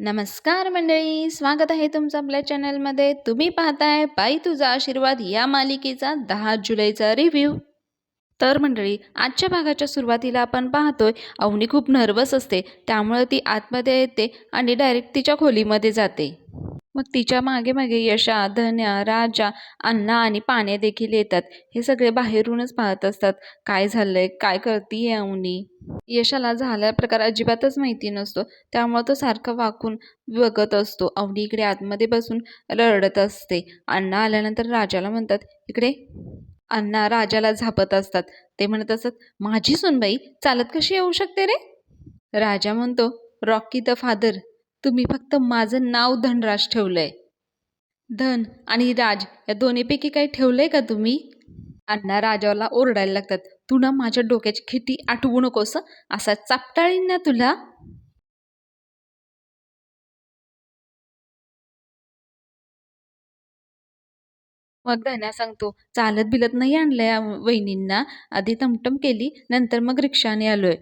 नमस्कार मंडळी, स्वागत आहे तुमचं आपल्या चॅनलमध्ये. तुम्ही पाहताय बाई तुझा आशीर्वाद या मालिकेचा 10 जुलैचा रिव्ह्यू. तर मंडळी, आजच्या भागाच्या सुरुवातीला आपण पाहतोय अवनी खूप नर्वस असते. त्यामुळे ती आतमध्ये येते आणि डायरेक्ट तिच्या खोलीमध्ये जाते. मग तिच्या मागे मागे यशा, धन्या, राजा, अण्णा आणि पाण्या देखील येतात. हे सगळे बाहेरूनच पाहत असतात. काय झालंय, काय करतीये अवनी. यशाला झाला प्रकार अजिबातच माहिती नसतो. त्यामुळे तो सारखा वाकून बघत असतो. अवनी इकडे आतमध्ये बसून रडत असते. अण्णा आल्यानंतर राजाला म्हणतात, इकडे. अण्णा राजाला झापत असतात. ते म्हणत असतात, माझी सुनबाई चालत कशी येऊ शकते रे. राजा म्हणतो, रॉकी द फादर, तुम्ही फक्त माझं नाव धनराज ठेवलंय. धन आणि राज या दोन्हीपैकी काही ठेवलंय का तुम्ही. अण्णा राजाला ओरडायला लागतात, तू ना माझ्या डोक्याची खिटी आठवू नकोस, असा चापटाळीन ना तुला. मग धन्या सांगतो, चालत बिलत नाही आणलंय वहिनींना, आधी टमटम केली, नंतर मग रिक्षाने आलोय.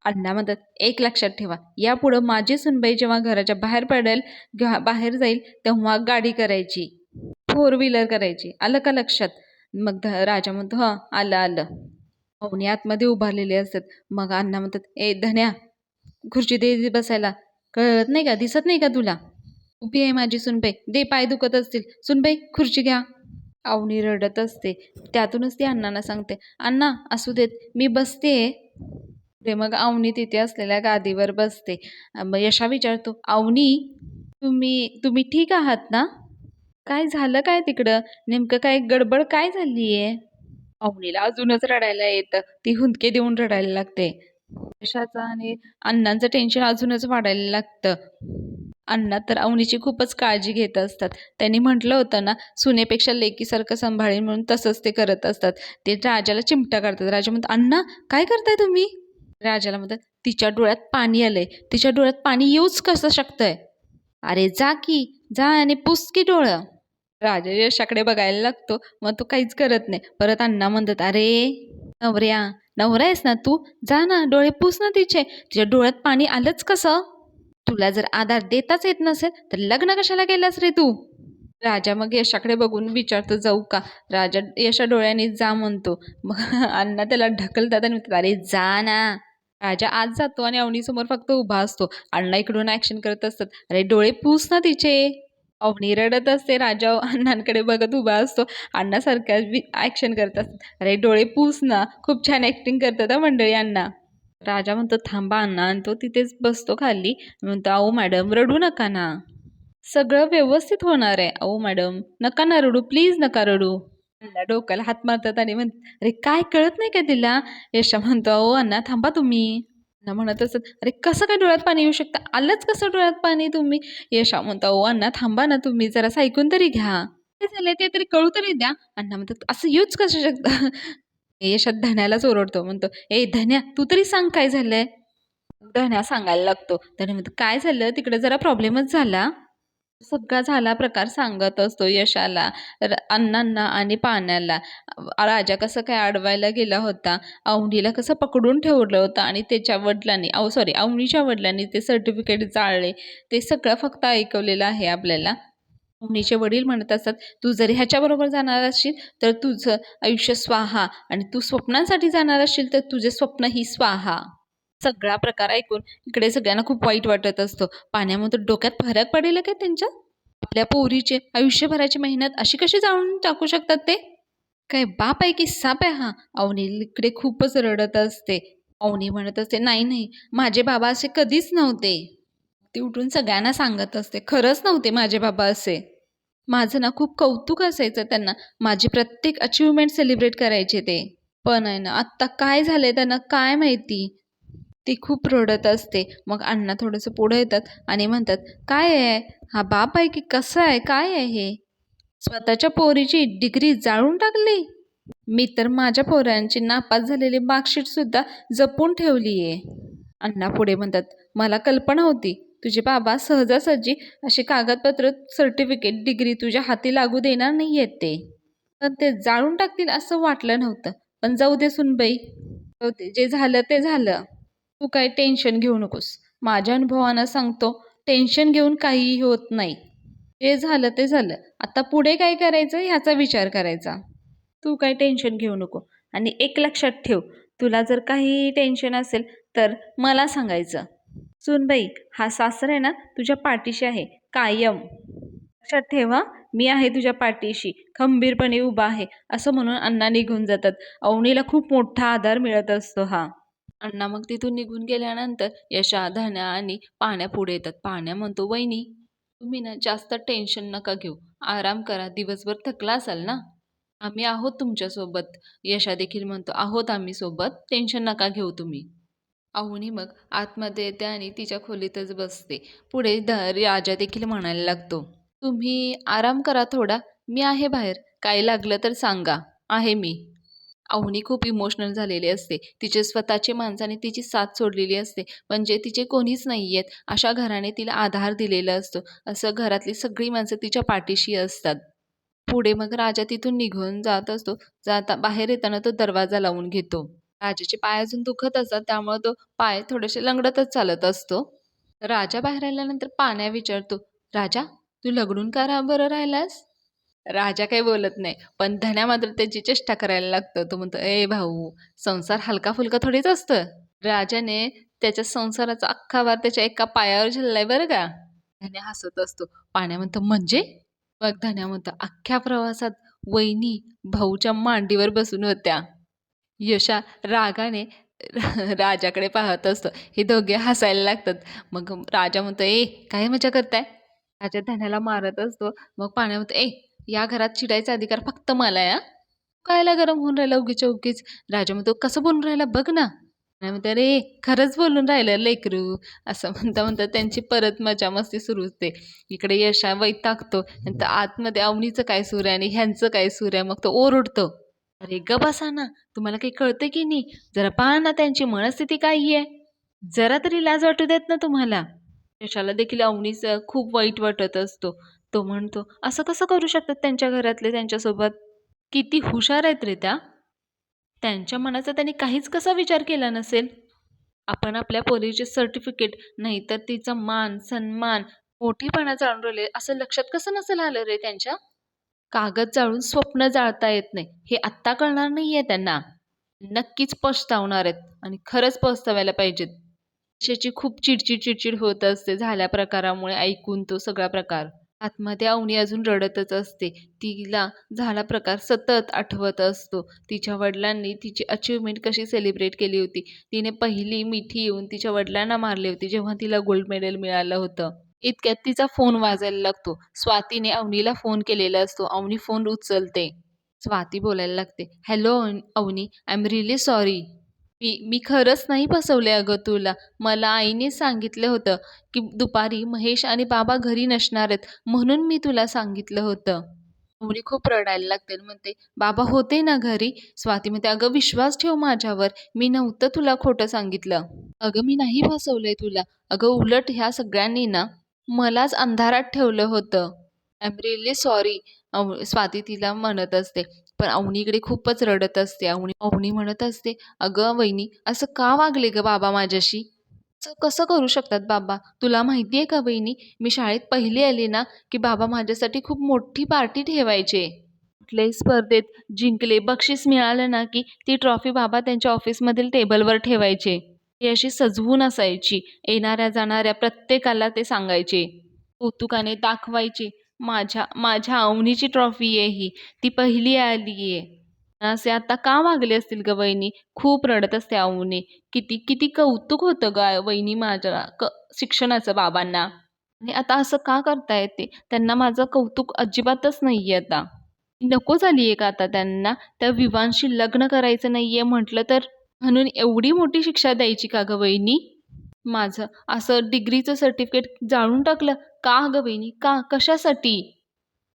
अण्णा म्हणतात, एक लक्षात ठेवा, यापुढं माझी सुनबाई जेव्हा घराच्या बाहेर पडेल, बाहेर जाईल, तेव्हा गाडी करायची, 4 व्हीलर करायची, आलं का लक्षात. मग राजा म्हणतो, हं आलं आलं. पाहुणे आतमध्ये उभारलेले असतात. मग अण्णा म्हणतात, ए धन्या, खुर्ची दे बसायला, कळत नाही का, दिसत नाही का तुला. उभी आहे माझी सुनबाई, दे, पाय दुखत असतील, सुनबाई खुर्ची घ्या. अवनी रडत असते. त्यातूनच ती अण्णांना सांगते, अण्णा असू देत, मी बसते. ते मग अवनी तिथे असलेल्या गादीवर बसते. मग यशा विचारतो, अवनी, तुम्ही तुम्ही ठीक आहात ना. काय झालं काय तिकडं, नेमकं काय गडबड काय झालीये. अवनीला अजूनच रडायला येतं. ती हुंदके देऊन रडायला लागते. यशाचं आणि अण्णांचं टेन्शन अजूनच वाढायला लागतं. अण्णा तर अवनीची खूपच काळजी घेत असतात. त्यांनी म्हटलं होतं ना, सुनेपेक्षा लेकीसारखं सांभाळेल, म्हणून तसंच ते करत असतात. ते राजाला चिमटा काढतात. राजा म्हणतात, अण्णा काय करताय तुम्ही. राजाला म्हणतात, तिच्या डोळ्यात पाणी आलंय, तिच्या डोळ्यात पाणी येऊच कसं शकतंय. अरे जा की, जा आणि पुस की डोळं. राजा यशाकडे बघायला लागतो. मग तो काहीच करत नाही. परत अण्णा म्हणतात, अरे नवऱ्या, नवरा आहेस ना तू, जा ना डोळे पुस ना तिचे, तिच्या डोळ्यात पाणी आलंच कसं. तुला जर आधार देताच येत नसेल तर लग्न कशाला केलंस रे तू. राजा मग यशाकडे बघून विचारतो, जाऊ का. राजा यशा डोळ्याने जा म्हणतो. मग अण्णा त्याला ढकलतात आणि म्हणतात, अरे जा ना. राजा आत जातो आणि अवनीसमोर फक्त उभा असतो. अण्णा इकडून ऍक्शन करत असतात, अरे डोळे पुस ना तिचे. अवनी रडत असते. राजा अण्णांकडे बघत उभा असतो. अण्णा सारख्या ऍक्शन करत असतात, अरे डोळे पुस ना. खूप छान ऍक्टिंग करतात हा मंडळी अण्णा. राजा म्हणतो, थांबा अण्णा, आणि तो तिथेच बसतो खाली. म्हणतो, अहो मॅडम रडू नका ना, सगळं व्यवस्थित होणार आहे. अहो मॅडम नका ना रडू, प्लीज नका रडू. अण्णा डोक्याला हात मारतात आणि म्हणतात, अरे काय कळत नाही का तिला. यशा म्हणतो, अहो अण्णा थांबा तुम्ही. अण्णा म्हणत असत, अरे कसं काय डोळ्यात पाणी येऊ शकतं, आलंच कसं डोळ्यात पाणी तुम्ही. यशा म्हणतो, अहो अण्णा थांबा ना तुम्ही, जरा ऐकून तरी घ्या, काय झालंय ते तरी कळू तरी द्या. अण्णा म्हणतात, असं यूज कसं शकतं. यशात धन्यालाच ओरडतो. म्हणतो, ए धन्या तू तरी सांग काय झालंय. धन्या सांगायला लागतो. धन्या म्हणतो, काय झालं तिकडे, जरा प्रॉब्लेमच झाला. सगळा झाला प्रकार सांगत असतो यशाला, अण्णांना आणि पाण्याला. राजा कसं काय अडवायला गेला होता, अवनीला कसं पकडून ठेवलं होतं आणि त्याच्या वडिलांनी, अवनीच्या वडिलांनी ते सर्टिफिकेट जाळले, ते सगळं फक्त ऐकवलेलं आहे आपल्याला. अवनीचे वडील म्हणत असतात, तू जर ह्याच्याबरोबर जाणार असशील तर तुझं आयुष्य स्वाहा, आणि तू स्वप्नांसाठी जाणार असशील तर तुझे स्वप्न ही स्वाहा. सगळा प्रकार ऐकून इकडे सगळ्यांना खूप वाईट वाटत असतो. पाण्यामध्ये डोक्यात फरक पडेल काय त्यांच्या. आपल्या पोरीचे आयुष्यभराची मेहनत अशी कशी जाळून टाकू शकतात ते. काय बाप आहे की साप आहे हा. अवनी इकडे खूपच रडत असते. अवनी म्हणत असते, नाही नाही, माझे बाबा असे कधीच नव्हते. ती उठून सगळ्यांना सांगत असते, खरंच नव्हते माझे बाबा असे. माझं ना खूप कौतुक असायचं त्यांना, माझी प्रत्येक अचिव्हमेंट सेलिब्रेट करायचे ते. पण आहे ना आत्ता काय झालंय त्यांना काय माहिती. ती खूप रडत असते. मग अण्णा थोडंसं पुढे येतात आणि म्हणतात, काय आहे हा, बाप आहे की कसं आहे, काय आहे हे. स्वतःच्या पोरीची डिग्री जाळून टाकली. मी तर माझ्या पोरांची नापास झालेली मार्कशीट सुद्धा जपून ठेवली आहे. अण्णा पुढे म्हणतात, मला कल्पना होती तुझे बाबा सहजासहजी असे कागदपत्र, सर्टिफिकेट, डिग्री तुझ्या हाती लागू देणार नाही आहेत ते, पण ते जाळून टाकतील असं वाटलं नव्हतं. पण जाऊ दे सुनबाई, जाऊ दे, जे झालं ते झालं. तू काही टेन्शन घेऊ नकोस. माझ्या अनुभवानं सांगतो, टेन्शन घेऊन काहीही होत नाही. जे झालं ते झालं. आता पुढे काय करायचं ह्याचा विचार करायचा. तू काही टेन्शन घेऊ नको. आणि एक लक्षात ठेव, तुला जर काही टेन्शन असेल तर मला सांगायचं. सूनबाई, हा सासरा आहे ना तुझ्या पाठीशी आहे कायम. लक्षात ठेव हं, मी आहे तुझ्या पाठीशी, खंबीरपणे उभा आहे, असं म्हणून अण्णा निघून जातात. अवनीला खूप मोठा आधार मिळत असतो हा. अण्णा मग तिथून निघून गेल्यानंतर यशा, धन्या आणि पाण्या पुढे येतात. पाण्या म्हणतो, वहिनी तुम्ही ना जास्त टेन्शन नका घेऊ, आराम करा, दिवसभर थकला असाल ना, आम्ही आहोत तुमच्यासोबत. यशा देखील म्हणतो, आहोत आम्ही सोबत, टेन्शन नका घेऊ तुम्ही. अवनी मग आतमध्ये येते आणि तिच्या खोलीतच बसते. पुढे राजा देखील म्हणायला लागतो, तुम्ही आराम करा थोडा, मी आहे बाहेर, काय लागलं तर सांगा, आहे मी. अवनी खूप इमोशनल झालेली असते. तिचे स्वतःचे माणसाने तिची साथ सोडलेली असते. म्हणजे तिचे कोणीच नाही आहेत अशा घराने तिला आधार दिलेला असतो. असं घरातली सगळी माणसं तिच्या पाठीशी असतात. पुढे मग राजा तिथून निघून जात असतो. बाहेर येताना तो दरवाजा लावून घेतो. राजाचे पाय अजून दुखत असतात, त्यामुळे तो पाय थोडेसे लंगडतच चालत असतो. राजा बाहेर आल्यानंतर पाण्या विचारतो, राजा तू लगडून का बरं राहिलास? राजा काही बोलत नाही, पण धन्या मात्र त्याची चेष्टा करायला लागतो. तो म्हणतो, ए भाऊ, संसार हलका फुलका थोडीच असतं. राजाने त्याच्या संसाराचा अख्खा भार त्याच्या एका पायावर झेललाय बरं का. धन्या हसत असतो. पाण्या म्हणतो, म्हणजे? मग धन्या म्हणतो, अख्ख्या प्रवासात वहिनी भाऊच्या मांडीवर बसून होत्या. यशा रागाने राजाकडे पाहत असतो. हे दोघे हसायला लागतात. मग राजा म्हणतो, ए काय मजा करताय? राजा धन्याला मारत असतो. मग पाण्या म्हणतो, ए या घरात चिडायचा अधिकार फक्त मला आहे. कायला गरम होऊन राहिला उगीच्या उगीच? राजा म्हणतो, कसं बोलून राहिला बघ ना. नाही म्हणते, अरे खरंच बोलून राहिलं लेकरू, असं म्हणता म्हणता त्यांची परत मजा मस्ती सुरू होते. इकडे यशा वैतागतो. नंतर आतमध्ये अवनीचं काय सूर आहे आणि ह्यांचं काय सूर आहे. मग तो ओरडतो, अरे ग बसा ना, तुम्हाला काही कळतं की नाही? जरा पहा ना त्यांची मनस्थिती काय आहे, जरा तरी लाज वाटू देत ना तुम्हाला. यशाला देखील अवनीचं खूप वाईट वाटत असतो. तो म्हणतो, असं कसं करू शकतात त्यांच्या घरातले त्यांच्यासोबत? किती हुशार आहेत रे त्या. त्यांच्या मनाचा त्यांनी काहीच कसा विचार केला नसेल. आपण आपल्या पोरीचे सर्टिफिकेट नाही तर तिचा मान सन्मान मोठीपणा जाणून राहिले असं लक्षात कसं नसेल आलं रे त्यांच्या. कागद जाळून स्वप्न जाळता येत नाही हे आत्ता कळणार नाहीये त्यांना. नक्कीच पछतावणार आहेत आणि खरंच पछतावायला पाहिजेत. त्याची खूप चिडचिड चिडचिड होत असते झाल्या प्रकारामुळे. ऐकून तो सगळा प्रकार आतमध्ये अवनी अजून रडतच असते. तिला झाला प्रकार सतत आठवत असतो. तिच्या वडिलांनी तिची अचिव्हमेंट कशी सेलिब्रेट केली होती. तिने पहिली मिठी येऊन तिच्या वडिलांना मारली होती जेव्हा तिला गोल्ड मेडल मिळालं होतं. इतक्यात तिचा फोन वाजायला लागतो. स्वातीने अवनीला फोन केलेला असतो. अवनी फोन उचलते. स्वाती बोलायला लागते, hello Avani, I am really sorry. मी खरंच नाही फसवले अगं तुला. मला आईने सांगितलं होतं की दुपारी महेश आणि बाबा घरी नसणार आहेत, म्हणून मी तुला सांगितलं होतं. अवनी खूप रडायला लागते आणि म्हणते, बाबा होते ना घरी? स्वाती म्हणते, अगं विश्वास ठेव माझ्यावर, मी नव्हतं तुला खोटं सांगितलं. अगं मी नाही फसवलंय तुला. अगं उलट ह्या सगळ्यांनी ना मलाच अंधारात ठेवलं होतं. I am really sorry. Swati तिला म्हणत असते. पण अवनीकडे खूपच रडत असते. अवनी म्हणत असते, अगं वहिनी असं का वागले ग बाबा माझ्याशी? असं कसं करू शकतात बाबा? तुला माहिती आहे का वहिनी, मी शाळेत पहिली आली ना की बाबा माझ्यासाठी खूप मोठी पार्टी ठेवायचे. कुठल्याही स्पर्धेत जिंकले, बक्षीस मिळालं ना की ती ट्रॉफी बाबा त्यांच्या ऑफिसमधील टेबलवर ठेवायचे. ती अशी सजवून असायची. येणाऱ्या जाणाऱ्या प्रत्येकाला ते सांगायचे. कौतुकाने दाखवायचे, माझ्या माझ्या अवनीची ट्रॉफी आहे ही, ती पहिली आली आहे. असे आता का वागले असतील ग वहिनी? खूप रडत असते अवनी. किती किती कौतुक होतं ग वहिनी माझ्या शिक्षणाचं बाबांना. आणि आता असं का करतायत ते? त्यांना माझं कौतुक अजिबातच नाहीये आता. नको झालीये का आता त्यांना? त्या विवांशी लग्न करायचं नाहीये म्हटलं तर म्हणून एवढी मोठी शिक्षा द्यायची का ग वहिनी? माझं असं डिग्रीचं सर्टिफिकेट जाळून टाकलं का ग वहिनी? का? कशासाठी?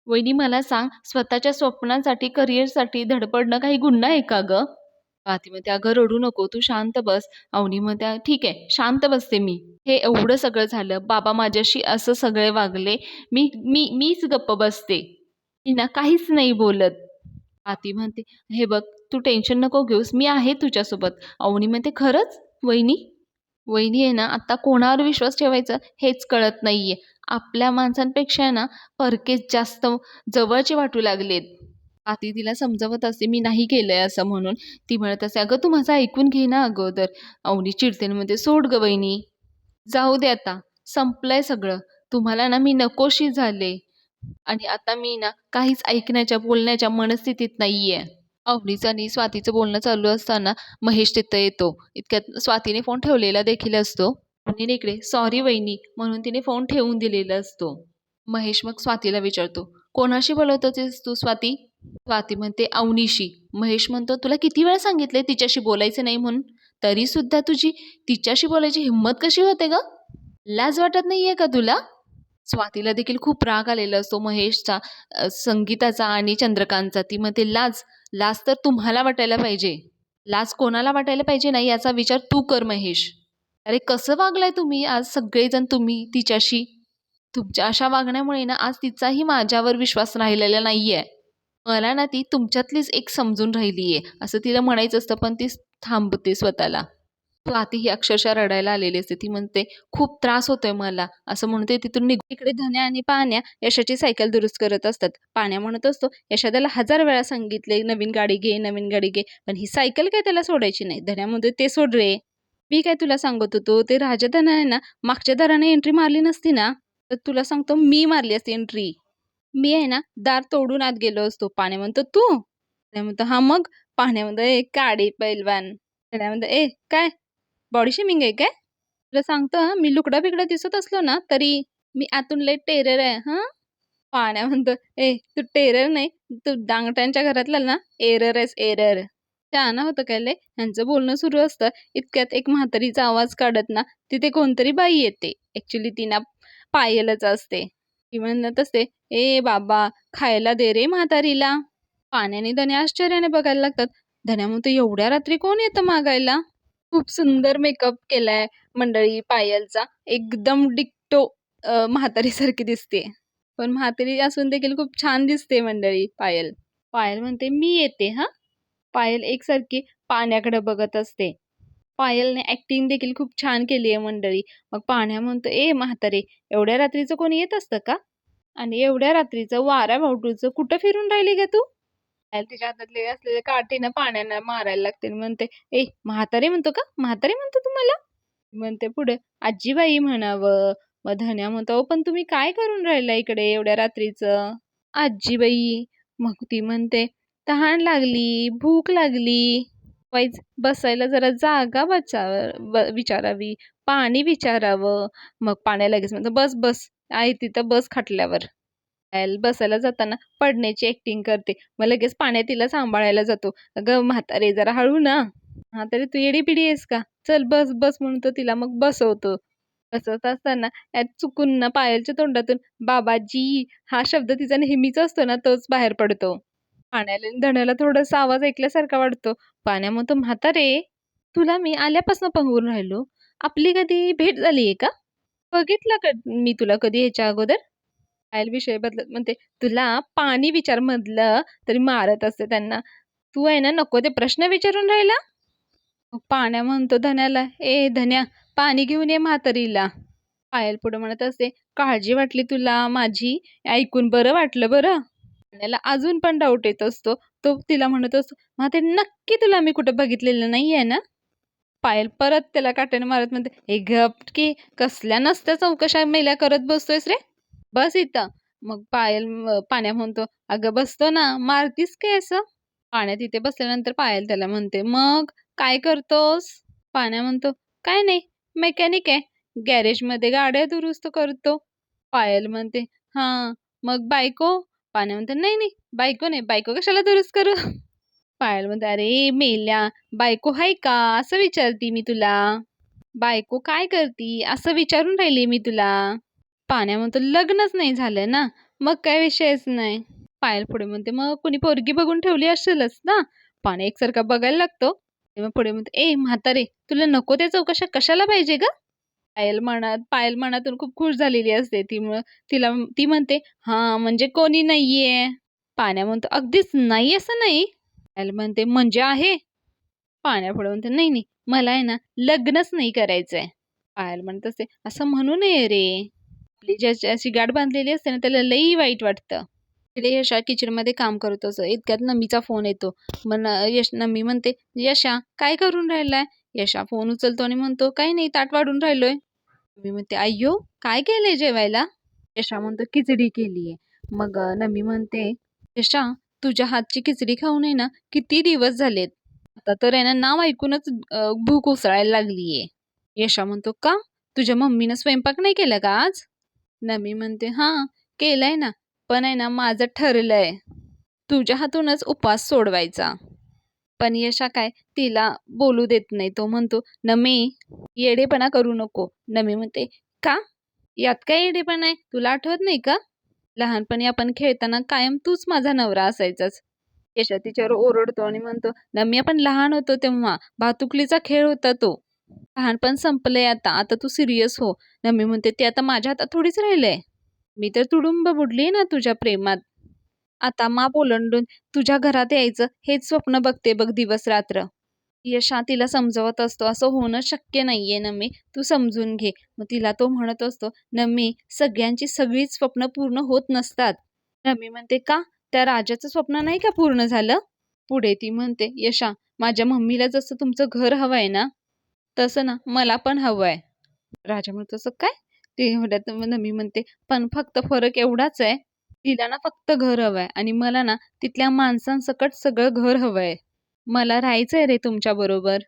वहिनी मला सांग, स्वतःच्या स्वप्नांसाठी करिअरसाठी धडपडणं काही गुन्हा आहे का ग? स्वाती म्हणते, अगं रडू नको, तू शांत बस. अवनी म्हणते, ठीक आहे शांत बसते मी. हे एवढं सगळं झालं, बाबा माझ्याशी असं सगळे वागले, मीच गप्प बसते, मी ना काहीच नाही बोलत. स्वाती म्हणते, हे बघ तू टेन्शन नको घेऊस, मी आहे तुझ्यासोबत. अवनी म्हणते, खरंच वहिनी? वहिनी आहे ना, आता कोणावर विश्वास ठेवायचा हेच कळत नाहीये. आपल्या माणसांपेक्षा ना परकेच जास्त जवळचे वाटू लागलेत. आधी तिला समजावत असते मी नाही केलंय असं म्हणून. ती म्हणत असते, "अगं तू माझं ऐकून घे ना अगोदर." अवनी चिडते आणि म्हणते, "सोड गं वहिनी. जाऊ दे आता. संपलंय सगळं. तुम्हाला ना मी नकोशी झाले आणि आता मी ना काहीच ऐकण्याच्या, बोलण्याच्या मनस्थितीत नाहीये." अवनीचं आणि स्वातीचं बोलणं चालू असताना महेश तिथं येतो. इतक्यात स्वातीने फोन ठेवलेला देखील असतो. आणि इकडे सॉरी वहिनी म्हणून तिने फोन ठेवून दिलेला असतो. महेश मग स्वातीला विचारतो, कोणाशी बोलत होतीस तू स्वाती? स्वाती म्हणते अवनीशी. महेश म्हणतो, तुला किती वेळा सांगितले तिच्याशी बोलायचं नाही म्हणून? तरी सुद्धा तुझी तिच्याशी बोलायची हिंमत कशी होते ग? लाज वाटत नाहीये का तुला? स्वातीला देखील खूप राग आलेला असतो महेशचा, संगीताचा आणि चंद्रकांतचा. ती म्हणते लाज लाज तर तुम्हाला वाटायला पाहिजे. लाज कोणाला वाटायला पाहिजे नाही याचा विचार तू कर महेश. अरे कसं वागलाय तुम्ही आज सगळेजण तुम्ही तिच्याशी? तुमच्या अशा वागण्यामुळे ना आज तिचाही माझ्यावर विश्वास राहिलेला नाहीये. मला ना ती तुमच्यातलीच एक समजून राहिलीये असं तिला म्हणायचं असतं, पण ती थांबते स्वतःला. स्वाती ही अक्षरशः रडायला आलेली असते. ती म्हणते खूप त्रास होतोय मला असं म्हणते तिथून निघ. इकडे धन्या आणि पाण्या यशाची सायकल दुरुस्त करत असतात. पाण्या म्हणत असतो, यशादाला 1000 वेळा सांगितले नवीन गाडी घे, नवीन गाडी घे, पण ही सायकल काय त्याला सोडायची नाही. धन्या म्हणतो ते सोड रे. मी काय तुला सांगत होतो, ते राजधन आहे ना, मागच्या दाराने एंट्री मारली नसती ना, तर तुला सांगतो मी मारली असती एंट्री. मी आहे ना दार तोडून आत गेलो असतो. पाण्या म्हणतो तू? धन्या म्हणतो हा मग. पाण्या म्हणतो ए काडी पैलवान. धन्या म्हणतो ए काय बॉडी शेमिंग आहे काय? तुला सांगतो हं, मी लुकडा बिकडा दिसत असलो ना तरी मी आतून लय टेरर आहे हं. पाण्या म्हणतो ए तू टेरर नाही, तू डांगट्यांच्या घरातला ना एरर आहेस एरर. शहाणा होतं काय लय. ह्यांचं बोलणं सुरू असतं. इतक्यात एक म्हातारीचा आवाज काढत ना तिथे कोणतरी बाई येते. ऍक्च्युली ती ना पायलच असते. ती म्हणत असते ए बाबा खायला दे रे म्हातारीला. पाण्याने धन्या आश्चर्याने बघायला लागतात. धन्या म्हणतो एवढ्या रात्री कोण येतं मागायला? खूप सुंदर मेकअप केलाय मंडळी पायलचा. एकदम डिक्टो म्हातारीसारखी दिसते. पण म्हातारी असून देखील खूप छान दिसते मंडळी पायल. पायल म्हणते मी येते हा. पायल एकसारखी पाण्याकडे बघत असते. पायलने ऍक्टिंग देखील खूप छान केली आहे मंडळी. मग पाण्या म्हणतो ए म्हातारे एवढ्या रात्रीचं कोणी येत असतं का? आणि एवढ्या रात्रीचं वाऱ्या भावटूचं कुठं फिरून राहिली का तू? आणि तिच्या हातातले असलेले काठीनं पाण्यानं मारायला लागते आणि म्हणते ए म्हातारे म्हणतो का? म्हातारे म्हणतो तुम्हाला? म्हणते पुढे आजीबाई म्हणावं. मग धन्या म्हणतो "अहो, पण तुम्ही काय करून राहिला इकडे एवढ्या रात्रीचं? आजीबाई. मग ती म्हणते तहान लागली, भूक लागली. वाईच बसायला जरा जागा विचारावी, पाणी विचारावं. मग पाण्या लगेच म्हणतो बस बस आहे तिथं बस खाटल्यावर. बसायला जाताना पडण्याची ऍक्टिंग करते. मग लगेच पाण्यात तिला सांभाळायला जातो. अगं म्हातारे जरा हळू ना. म्हातारे तू येडी पिडी आहेस का? चल बस बस म्हणतो तिला मग बसवतो. बसवत असताना यात चुकून ना पायलच्या तोंडातून बाबाजी हा शब्द तिचा नेहमीचा असतो ना तोच बाहेर पडतो. पाण्याला आणि धण्याला थोडासा आवाज ऐकल्यासारखा वाटतो. पाण्या म्हणतो म्हातारे तुला मी आल्यापासून पाहून राहिलो. आपली कधी भेट झालीये का? बघितलं का मी तुला कधी ह्याच्या अगोदर? पायल विषय बदलत म्हणते तुला पाणी विचार म्हटलं तरी मारत असते त्यांना. तू आहे ना नको ते प्रश्न विचारून राहिला. मग पाण्या म्हणतो धन्याला ए धन्या पाणी घेऊन ये म्हातारीला. पायल पुढे म्हणत असते काळजी वाटली तुला माझी, ऐकून बरं वाटलं बरं. धन्याला अजून पण डाऊट येत असतो. तो तिला म्हणत असतो म्हातारी नक्की तुला मी कुठं बघितलेलं नाहीये ना? पायल परत त्याला काट्याने मारत म्हणते हे गप की कसल्या नसत्या चौकशा मेल्या करत बसतोयस रे. बस इथं. मग पाण्या म्हणतो अगं बसतो ना मारतीस काय असं? पाण्या तिथे बसल्यानंतर पायल त्याला म्हणते मग काय करतोस? पाण्या म्हणतो काय नाही मेकॅनिक आहे, गॅरेजमध्ये गाड्या दुरुस्त करतो. पायल म्हणते हा मग बायको? पाण्या म्हणते नाही नाही बायको नाही, बायको कशाला दुरुस्त करू? पायल म्हणते अरे मेल्या बायको हाय का असं विचारती मी तुला. बायको काय करती असं विचारून राहिली मी तुला. पाण्या म्हणतो लग्नच नाही झालं ना मग काय विषयच नाही. पायल पुढे म्हणते मग कुणी पोरगी बघून ठेवली असेलच ना. पाण्या एकसारखा बघायला लागतो. तेव्हा पुढे म्हणते ए म्हातारे तुला नको त्या चौकशा कशाला पाहिजे ग? पायल मनातून खूप खुश झालेली असते. तिला ती म्हणते हा म्हणजे कोणी नाहीये. पाण्या म्हणतो अगदीच नाही असं नाही. पायल म्हणते म्हणजे आहे. पाण्या पुढे म्हणते नाही नाही मला आहे ना लग्नच नाही करायचंय. पायल म्हणत असते, "असं म्हणू नये रे. आपली ज्याची गाठ बांधलेली असते ना, त्याला लई वाईट वाटतं." इकडे यशा किचनमध्ये काम करत असतो. इतक्यात नमीचा फोन येतो. मग नमी म्हणते, "यशा, काय करून राहिलाय?" यशा फोन उचलतो आणि म्हणतो, "काही नाही, ताट वाढून राहिलोय." नमी म्हणते, "अय्यो, काय केलंय जेवायला?" यशा म्हणतो, "खिचडी केलीये." मग नमी म्हणते, "यशा, तुझ्या हातची खिचडी खाऊन आहे ना, किती दिवस झालेत. आता तर आहे ना, नाव ऐकूनच भूक उसळायला लागलीये." यशा म्हणतो, "का? तुझ्या मम्मीनं स्वयंपाक नाही केला का आज?" नमी म्हणते, "हां, केलाय ना. पण आहे ना, माझं ठरलंय तुझ्या हातूनच उपवास सोडवायचा." पण यशा काय तिला बोलू देत नाही. तो म्हणतो, "नमी, येडेपणा करू नको." नमी म्हणते, "का? यात काय येडेपणा आहे? तुला आठवत नाही का? लहानपणी आपण खेळताना कायम तूच माझा नवरा असायचास." यशा तिच्यावर ओरडतो आणि म्हणतो, "नमी, आपण लहान होतो तेव्हा भातुकलीचा खेळ होता तो. लहानपण संपलंय आता. आता तू सिरियस हो." नमी म्हणते, "ते आता माझ्या हातात थोडीच राहिलंय. मी तर तुडुंब बुडली ना तुझ्या प्रेमात. आता माप ओलांडून तुझ्या घरात यायचं हेच स्वप्न बघते बघ दिवस रात्र." यशा तिला समजवत असतो, "असं होणं शक्य नाहीये नम्मी, तू समजून घे." मग तिला तो म्हणत असतो, "नम्मी, सगळ्यांची सगळीच स्वप्न पूर्ण होत नसतात." नम्मी म्हणते, "का? त्या राजाचं स्वप्न नाही का पूर्ण झालं?" पुढे ती म्हणते, "यशा, माझ्या मम्मीला जसं तुमचं घर हवंय ना, तसं ना मला पण हवंय." राजा म्हणतो, "तसं काय?" ते म्हणतात. मग नम्मी म्हणते, "पण फक्त फरक एवढाच आहे, तिला ना फक्त घर हवंय आणि मला ना तिथल्या माणसांसकट सगळं घर हवंय. मला राहायचंय रे तुमच्या बरोबर,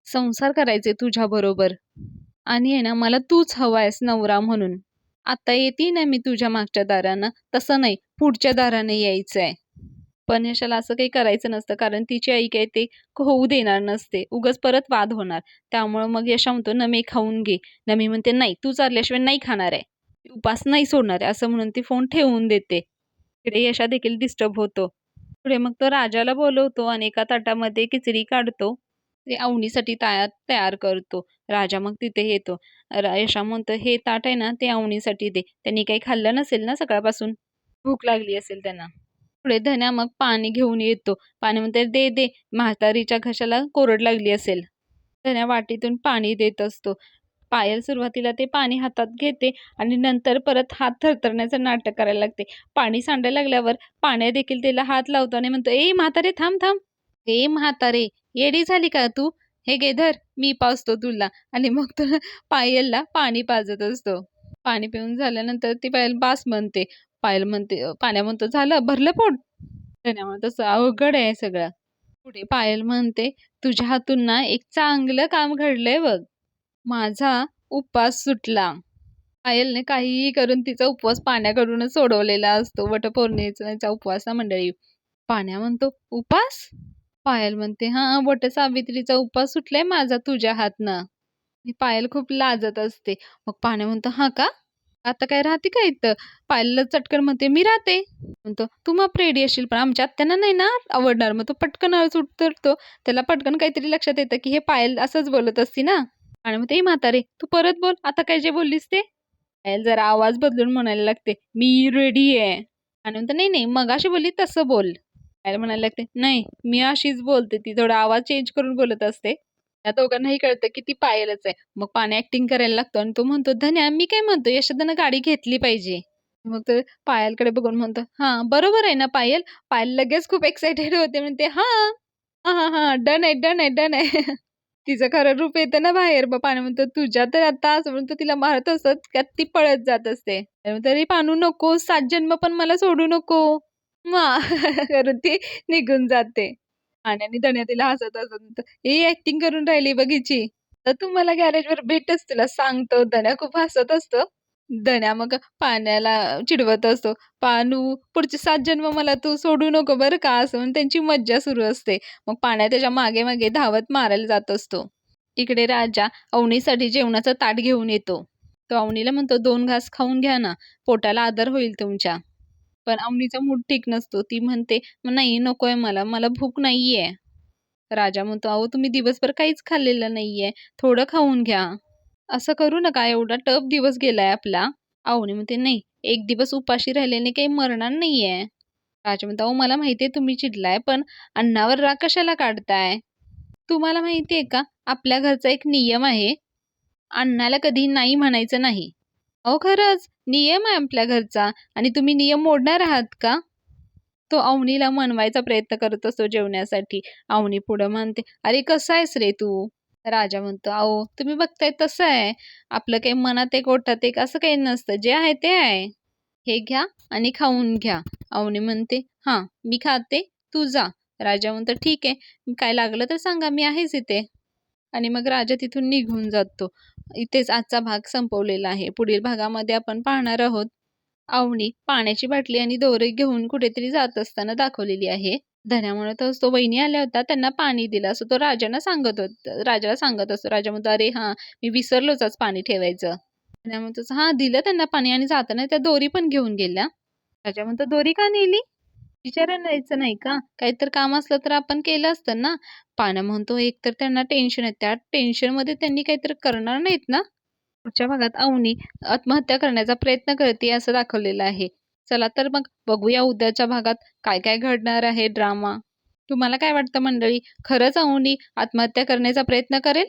संसार करायचे तुझ्या बरोबर आणि आहे ना मला तूच हवायस नवरा म्हणून. आता येते ना मी तुझ्या मागच्या दारानं, तसं नाही पुढच्या दाराने यायचंय." पण यशाला असं काही करायचं नसतं, कारण तिची आई काय ते होऊ देणार नसते. उगाच परत वाद होणार. त्यामुळं मग यशा म्हणतो, "नमी, खाऊन घे." नमी म्हणते, "नाही, तू चालल्याशिवाय नाही खाणार आहे. उपास नाही सोडणार आहे." असं म्हणून ती फोन ठेवून देते. इकडे यशा देखील डिस्टर्ब होतो. पुढे मग तो राजाला बोलवतो आणि एका ताटामध्ये खिचडी काढतो. ते अवनीसाठी तयार करतो. राजा मग तिथे येतो. यशा म्हणतो, "हे ताट आहे ना, ते अवनीसाठी दे. त्यांनी काही खाल्लं नसेल ना सकाळपासून. भूक लागली असेल त्यांना." पुढे धन्या मग पाणी घेऊन येतो. पाणी म्हणते, "दे, दे. म्हातारीच्या घशाला कोरड लागली असेल." धन्या वाटीतून पाणी देत असतो. पायल सुरुवातीला ते पाणी हातात घेते आणि नंतर परत हात थरथरण्याचं नाटक करायला लागते. पाणी सांडायला लागल्यावर पाण्यात देखील तिला हात लावतो आणि म्हणतो, "ए म्हातारे, थांब, थांब. ए म्हातारे, येडी झाली का तू? हे घे धर, मी पाजतो तुला." आणि मग तो पायलला पाणी पाजत असतो. पाणी पिऊन झाल्यानंतर ती पायल बास म्हणते. पायल म्हणते, पाण्या म्हणतो, "झालं, भरलं पोट?" धन्या म्हणतो, "तसं अवघड आहे सगळं." पुढे पायल म्हणते, "तुझ्या हातून ना एक चांगलं काम घडलंय बघ. माझा उपवास सुटला." पायलने काहीही करून तिचा उपवास पाण्याकडूनच सोडवलेला असतो. वटपौर्णिमेचा उपवास ना मंडळी. पाण्या म्हणतो, "उपास?" पायल म्हणते, "हां, वटसावित्रीचा उपवास सुटलाय माझा तुझ्या हातनं." आणि पायल खूप लाजत असते. मग पाण्या म्हणतो, "हां का? आता काय राहते का इथं?" पायलला चटकन म्हणते, "मी राहते." म्हणतो, "तू माप रेडी असशील, पण आमच्या आत्यांना नाही ना आवडणार." मग तो पटकन उतरतो. त्याला पटकन काहीतरी लक्षात येतं, की हे पायल असंच बोलत असती ना. आणि मग ते म्हातारे, "तू परत बोल, आता काय जे बोललीस ते." पायल जरा आवाज बदलून म्हणायला लागते, "मी रेडी आहे." आणि म्हणतो, "नाही, नाही, मगाशी बोलली तसं बोल." पायल म्हणायला लागते, "नाही, मी अशीच बोलते." ती थोडा आवाज चेंज करून बोलत असते. त्या दोघांनाही कळतं की ती पायलच आहे. मग पाणी ॲक्टिंग करायला लागतो आणि तो म्हणतो, "धन्या, मी काय म्हणतो, यशोदानं गाडी घेतली पाहिजे." मग तो पायलकडे बघून म्हणतो, "हां, बरोबर आहे ना पायल?" पायल लगेच खूप एक्साइटेड होते. म्हणते, "हां, हां, हां, हां, डन आहे, डन आहे, डन आहे." तिचं खरं रूप येतं ना बाहेर. मग पाणी म्हणतो, "तुझ्या तर आता," असं म्हणतो तिला मारत असत, त्यात ती पळत जात असते. तरी "पानू नको, 7 जन्म पण मला सोडू नको." "मा" करून ती निघून जाते. आणि धन्या तिला हसत-हसत म्हणतो, "ही ॲक्टिंग करून राहिली बघ हिची. तर तू मला गॅरेजवर भेटच तुला सांगतो." धन्या खूप हसत असतो. धन्या मग पाण्याला चिडवत असतो, "पानू, पुढचे 7 जन्म मला तू सोडू नको बरं का." असं म्हणून त्यांची मज्जा सुरू असते. मग पाण्या त्याच्या मागे-मागे धावत मारायला जात असतो. इकडे राजा अवनीसाठी जेवणाचं ताट घेऊन येतो. तो अवनीला म्हणतो, "2 घास खाऊन घ्या ना, पोटाला आधार होईल तुमच्या." पण अवनीचा मूड ठीक नसतो. ती म्हणते, "नाही, नकोय मला, मला भूक नाहीये." राजा म्हणतो, "अहो, तुम्ही दिवसभर काहीच खाल्लेलं नाहीये, थोडं खाऊन घ्या." "असं करू नका, एवढा टफ दिवस गेलाय आपला." अवनी म्हणते, "नाही, एक दिवस उपाशी राहिल्याने काही मरणार नाहीये." राजा म्हणतो, "अहो, मला माहितीये तुम्ही चिडलाय, पण अन्नावर राग कशाला काढताय? तुम्हाला माहितीये का, आपल्या घरचा एक नियम आहे, अण्णाला कधी नाही म्हणायचं नाही. अहो खरंच नियम आहे आपल्या घरचा आणि तुम्ही नियम मोडणार आहात का? तो अवनीला मनवायचा प्रयत्न करत असतो जेवण्यासाठी. अवनी पुढं म्हणते, "अरे कसा आहेस रे तू?" राजा म्हणतो, "अहो तुम्ही बघताय तसं आहे. आपलं काही मनात एक ओठात एक असं काही नसतं. जे आहे ते आहे. हे घ्या आणि खाऊन घ्या." अवनी म्हणते, "हां, मी खाते, तू जा." राजा म्हणतो, "ठीक आहे. काय लागलं तर सांगा, मी आहेच इथे." आणि मग राजा तिथून निघून जातो. इथेच आजचा भाग संपवलेला आहे. पुढील भागामध्ये आपण पाहणार आहोत अवनी पाण्याची बाटली आणि दोरे घेऊन कुठेतरी जात असताना दाखवलेली आहे. धन्या म्हणत असतो, "वहिनी आल्या होत्या, त्यांना पाणी दिलं." असं तो राजाला सांगत असतो. राजा म्हणतो, "अरे हां, मी विसरलोच आज पाणी ठेवायचं." धन्या म्हणतो, "हां, दिलं त्यांना पाणी आणि जाताना त्या दोरी पण घेऊन गेल्या." राजा म्हणतो, "दोरी का नेली?" विचारायला यायचं नाही का? काहीतरी काम असलं तर आपण केलं असतं ना. पाण्या म्हणतो, "एकतर त्यांना टेन्शन आहे. त्या टेन्शनमध्ये त्यांनी काहीतरी करणार नाहीत ना?" पुढच्या भागात अवनी आत्महत्या करण्याचा प्रयत्न करते असं दाखवलेलं आहे. चला तर मग बघूया उद्याच्या भागात काय काय घडणार आहे ड्रामा. तुम्हाला काय वाटतं मंडळी? खरंच अवनी आत्महत्या करण्याचा प्रयत्न करेल?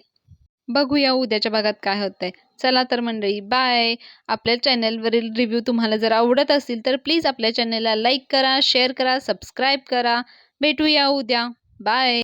बघूया उद्याच्या भागात काय होतंय. चला तर मंडळी बाय. आपल्या चॅनलवरील रिव्ह्यू तुम्हाला जर आवडत असतील तर प्लीज आपल्या चॅनलला लाईक करा, शेअर करा, सबस्क्राईब करा. भेटूया उद्या. बाय.